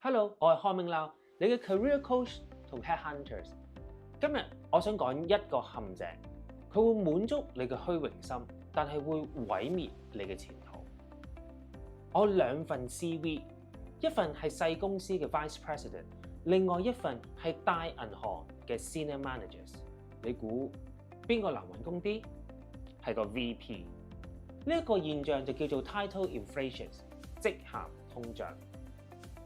Hello，我係漢明lau，你嘅 career coach 同 headhunters。今日我想講一個陷阱，佢會滿足你嘅虛榮心，但係會毀滅你嘅前途。我兩份 CV， 一份係細公司嘅 vice president， 另外一份係大銀行嘅 senior managers。你估邊個難揾工啲？係個 VP。呢一個現象就叫做 title inflation， 職銜通脹。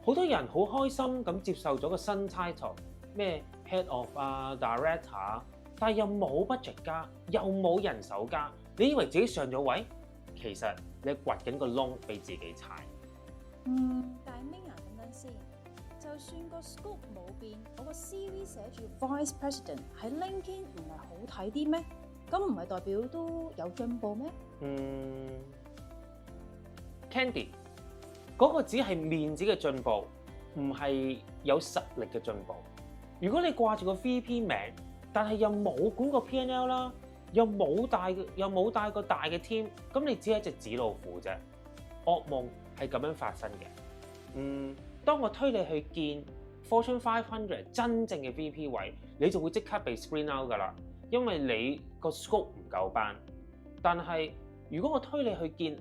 好多人好開心咁接受咗個新 title， 咩 head of 啊 director 啊，但係又冇 budget 加，又冇人手加，你以為自己上咗位，其實你掘緊個窿俾自己踩。但係 Ming 等先，就算個 scope 冇變，我個 CV 寫住 vice president 喺 LinkedIn 唔係好睇啲咩？咁唔係代表都有進步咩？Candy。嗰個只係面子嘅進步，唔係有實力嘅進步。如果你掛住個 VP 名，但係又冇管過 P&L 啦，又冇帶個大嘅 team， 咁你只係一隻紙老虎啫。噩夢係咁樣發生嘅。當我推你去見 Fortune 500真正嘅 VP 位，你就會即刻被 screen out 㗎啦，因為你個 scope 唔夠班。但係如果我推你去見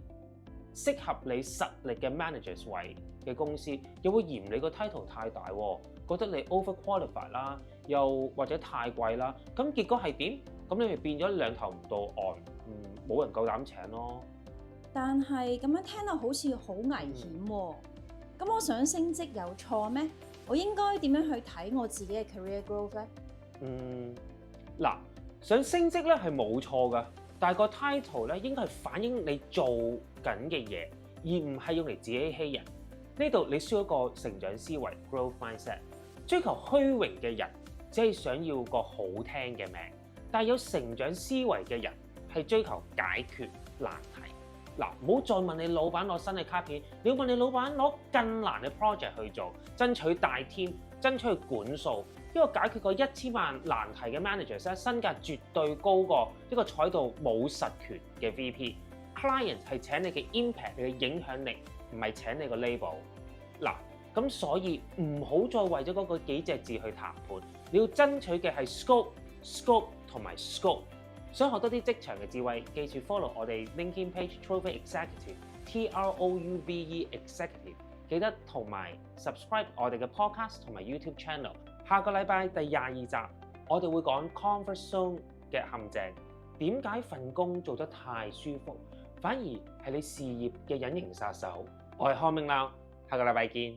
適合你實力嘅 managers 位嘅公司，又會嫌你個 title 太大，覺得你 overqualified 啦，又或者太貴啦，咁結果係點？咁你咪變咗兩頭唔到岸，冇人夠膽請咯。但係咁樣聽落好似好危險喎。咁我想升職有錯咩？我應該點樣去睇我自己嘅 career growth 咧？嗱，想升職咧係冇錯噶。但係個 title 咧應該係反映你做緊嘅嘢，而唔係用嚟自欺欺人。呢度你需要一個成長思維 （growth mindset）。追求虛榮嘅人只係想要個好聽嘅名，但係有成長思維嘅人係追求解決難題。嗱，唔好再問你老闆攞新嘅卡片，你要問你老闆攞更難嘅 project 去做，爭取大 team， 爭取管數。一個解決過1000萬難題嘅 manager 咧，身價絕對高過一個坐喺度冇實權嘅 VP。Client 係請你嘅 impact， 你嘅影響力，唔係請你個 label。嗱，咁所以唔好再為咗嗰個幾隻字去談判，你要爭取嘅係 scope 同埋 scope。想學多啲職場嘅智慧，記住 follow 我哋 LinkedIn page Trove Executive TROUVE Executive， 記得同埋 subscribe 我哋嘅 podcast 同埋 YouTube channel。下個禮拜第22集，我哋會講 comfort zone 嘅陷阱，點解份工做得太舒服，反而係你事業嘅隱形殺手。我係漢明lau，下個禮拜見。